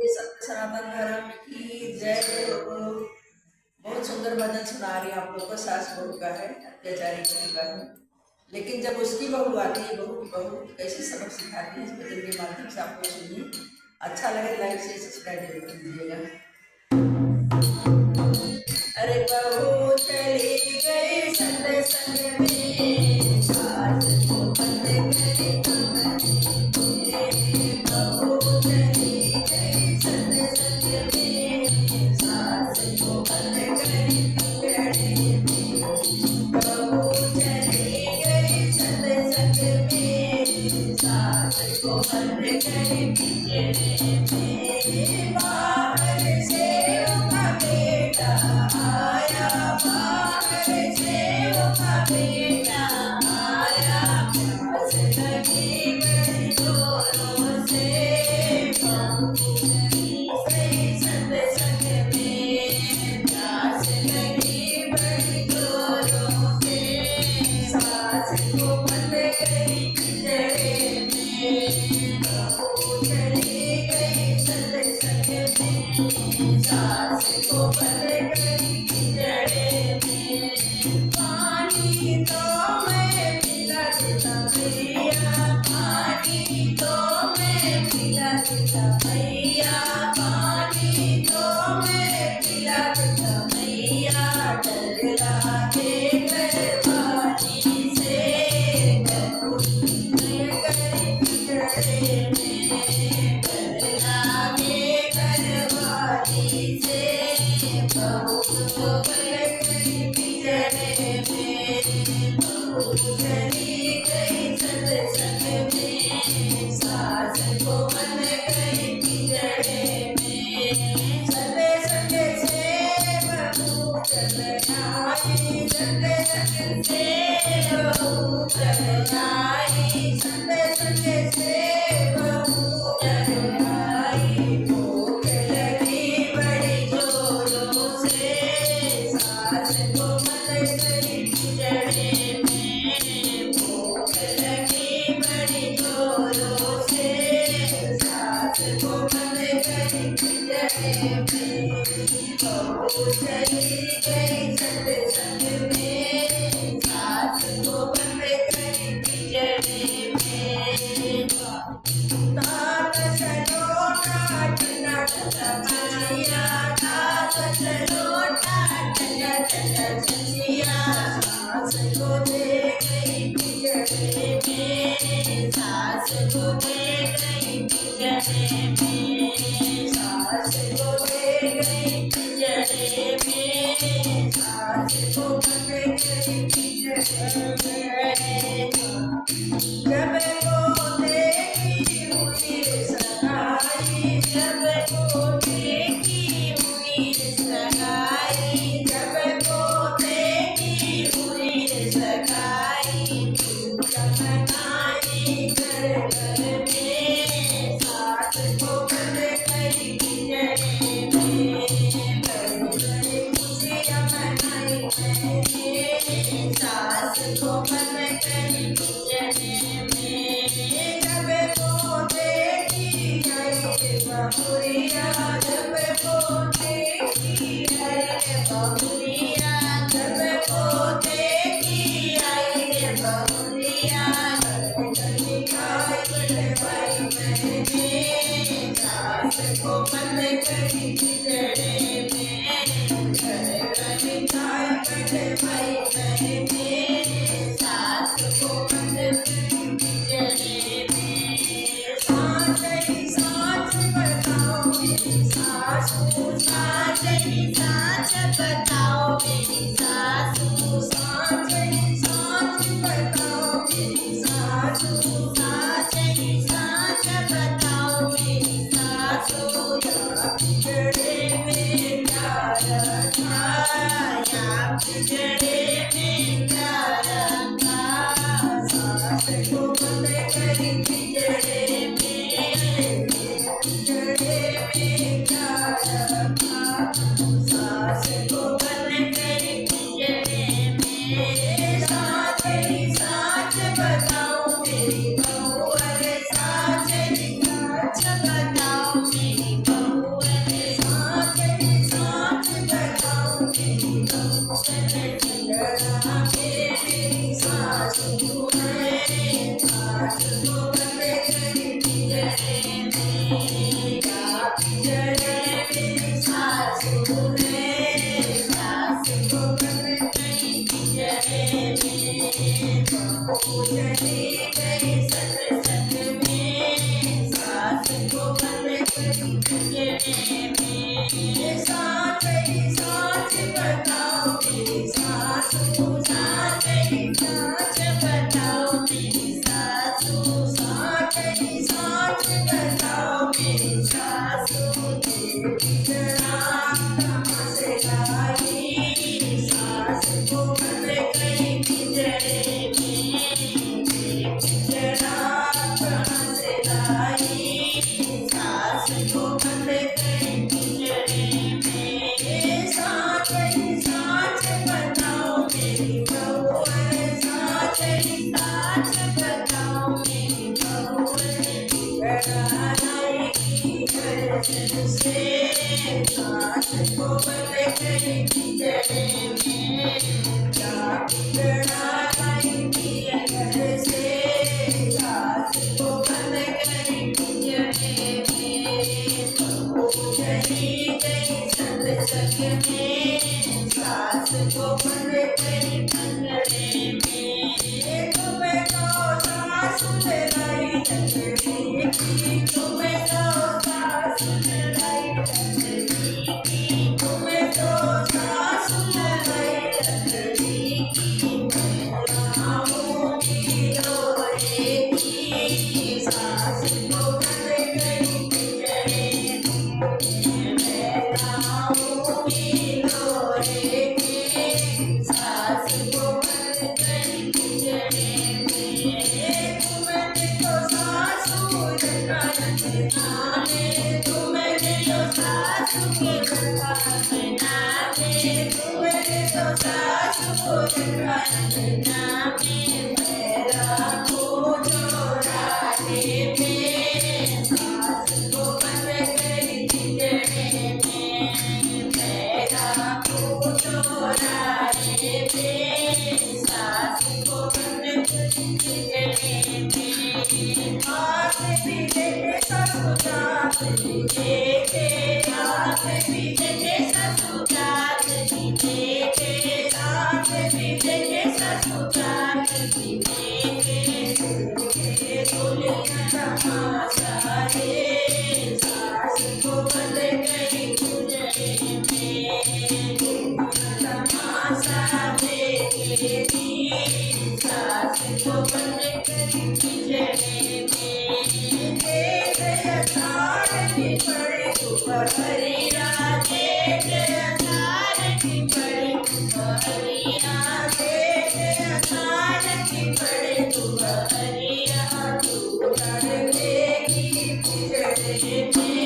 सत्य सनातन धर्म की जय हो। बहुत सुंदर भजन सुना रही आप लोग को। सास बहू का है, अत्याचारी बहू का है, लेकिन जब उसकी बहू आती है, बहू की बहू कैसे सबक सिखाती है, इस भजन के माध्यम से आप लोग सुनिए। अच्छा लगे लाइक से सब्सक्राइब जरूर कीजिएगा। अरे बहू चली गई संग संग में, सास को बंद करे बहू चली गई संग संग में, सास को बंद करे बहू चली गई संग संग में, सास को बंद करे पिंजरे में। बाहर से उनका बेटा आया, बाहर से उनका बेटा आया, प्यास लगी बड़ी जोरों से, बहू गई संग संग में, प्यास लगी बड़ी जोरों से, सास को बंद गई पिंजरे में, बहू चली गई संग संग में, सास को बंद गई पिंजरे में। पानी तो मैं पिला देता भैया, पानी तो मैं पिला देता भैया, पानी तो मैं पिला देता भैया, डर लागे घरवाली से, गई पिंजरे में, डर लागे घरवाली से, बहू को गई पिंजरे में, बहू चली गई संग संग में, सास को बंद गई पिंजरे में। संग संग से बहू चल आई, संग संग से बहू चल आई, संग संग से बहू चल आई, भूख लगी बड़ी जोरों से, सास को बंद गई पिंजरे में, भूख लगी बड़ी जोरों से, सास को बंद गई पिंजरे में। बहू चली गई संग संग में, सास को बंद गई पिंजरे में। तात चलो टाट नाट भैया, तात चलो टाट नाट भैया, सास को दे गई पिंजरे में, सास को दे गई पिंजरे में, सास को दे गई पिंजरे में, सास को बंद गई पिंजरे में। जब वो देखी हुई सगाई, जब वो देखी हुई सगाई, जब वो देखी हुई सगाई, मनाई घर घर में, सास को बंद गई पिंजरे में, बड़ी बड़ी खुशियाँ मनाई मैंने, सास को बंद गई पिंजरे में। जब वो देखी आई बहुरिया, जब वो देखी आई बहुरिया, जब वो देखी आई बहुरिया, गली खाई बड़वाई मैंने, सास को बंद गई पिंजरे में, गली खाई बड़वाई मैंने, सास को बंद गई पिंजरे में। सास ही सास बताओ मेरी सासू, सास ही सास बताओ मेरी सासू, सास ही सास बताओ मेरी सासू, सास ही सास बताओ मेरी सासू। या पिंजरे में क्या रखा, या पिंजरे में क्या रखा, सास को बंद करी पिंजरे में, पिंजरे में क्या रखा, सास को बंद बिजड़े मेरी सासू ने, सास को बन गई बिजड़े में, बहू चली गई सत्संग में, सास को बन गई बिजड़े में। साच ही साच बताओ मेरी सासू, साच ही साच बताओ मेरी सासू, साच ही साच बताओ मेरी सासू। बिगड़ा कहाँ से लाई, सास को बन गई बिजड़े में, बिगड़ा कहाँ से लाई, सास को बन गई बिजड़े में। साच ही साच बताओ मेरी बहू, साच ही साच बताओ मेरी बहू, बिगड़ा लाएगी गर्दन से, सास को बन गई बिजड़े में। क्या बिगड़ा लाएगी घर से, सास को बन गई बिजड़े में, बहू चली गई सत्संग में, सास को बन गई बंगले में। तुम्हें तो सासु लाई लकड़ी की, तुम्हें तो सासु लाई लकड़ी की, तुम्हें तो सासु लाई लकड़ी की। मैं लाऊंगी लोहे की, सास को बन गई बिजड़े में, मैं लाऊंगी लोहे की, सास को बन गई बिजड़े में। तुम्हें तो सासू नामे, तुम्हें तो सासू के नामे, तुम्हें तो सासू के नामे, मेरा को चौराहे में, सास को बन गई बिजड़े में, मेरा को चौराहे में, सास को बन गई बिजड़े में। हाथ भी देखे सासू जात भी देखे, हाथ भी देखे सासू जात भी देखे, हाथ भी देखे सासू जात भी देखे, दुनिया तमाशा रे, सास को बन गई बिजड़े में, दुनिया तमाशा देखेगी, सास को बन गई बिजड़े में। देख अचार की पड़ी दुपहरिया, देख अचार की पड़ी दुपहरिया, देख अचार की पड़ी दुपहरिया, तू लड़केगी बिजड़े में,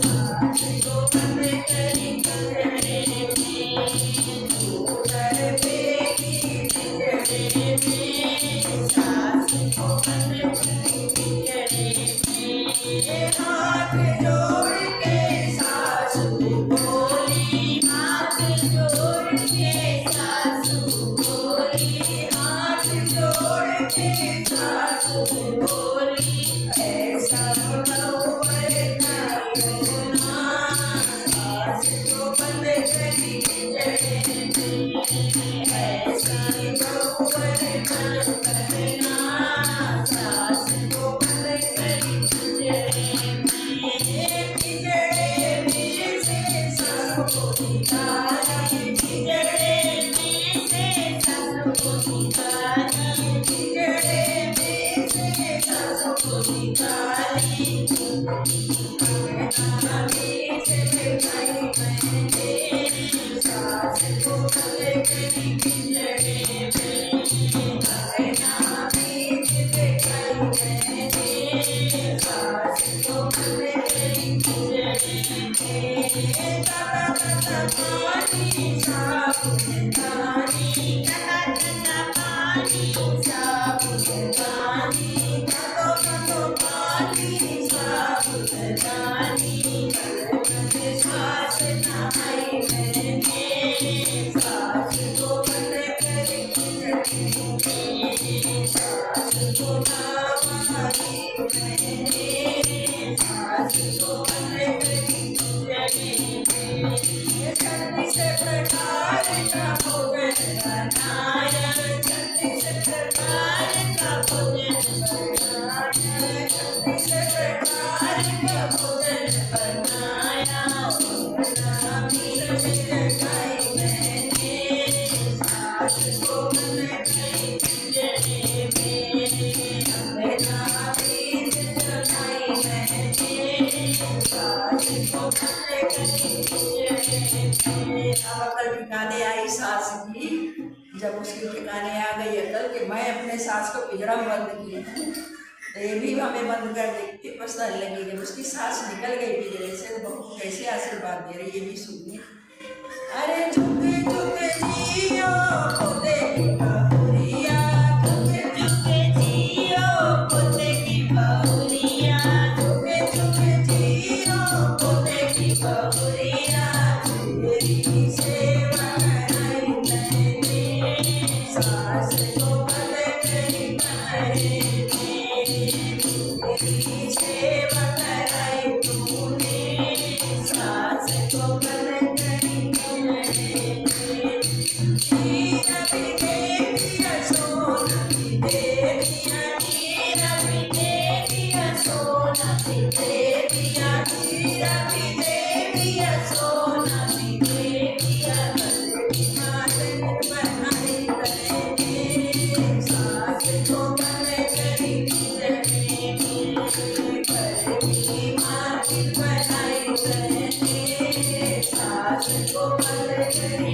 सास को बन गई बिजड़े में, तू लड़केगी बिजड़े में, सास को बन गई बिजड़े में। हाथ जोड़ के सासू बोली, हाथ जोड़ के सासू बोली, हाथ जोड़ के सासू बोली, ऐसा नौकर ना करना, सास को बन गई बिजड़े में, ऐसा नौकर ना करना, सास को बन गई बिजड़े में। बिजड़े में से सास को निकाली, बिजड़े में से सास को निकाली, बिजड़े में से सास को निकाली, नामी से भाई मैंने, सास को बन गई बिजड़े में, नामी से भाई मैंने, सास को बन गई बिजड़े में। तता तता पानी साबुनदानी, तता तता पानी साबुनदानी, ततो ततो पानी साबुनदानी, छत्तीस प्रकार का भोजन बनाया, छत्तीस प्रकार का भोजन बनाया, छत्तीस प्रकार का भोजन बनाया। मीर में लगाई मैंने सास को मन गई पिंजरे में, अपना मीर लगाई मैंने सास को मन गई पिंजरे में। अब अकल ठिकाने आई सास की, जब उसके ठिकाने आ गई अकल कि मैं अपने सास को पिंजरा में बंद की हूँ, तो ये भी हमें बंद कर देखते पछताने लगी। जब उसकी सास निकल गई पिंजरे से तो बहू कैसे आशीर्वाद दे रही, ये भी सुनिए। अरे झुके झुके जियो पोते की बहुरिया, झुके झुके जियो पोते की बहुरिया, झुके झुके जियो पोते की बहुरिया। तेरी सेवा कराई मैंने सास को बंद करी कमरे में, तेरी सेवा कराई तूने सास को बंद करी कमरे में। हीरा भी दे दिया सोना भी दे दिया, हीरा भी दे दिया सोना भी दे दिया, हीरा भी दे दिया सोना भी दे दिया। मातन बनाई मैंने सास को बंद करी पिंजरे में, मातन बनाई मैंने सास को बंद करी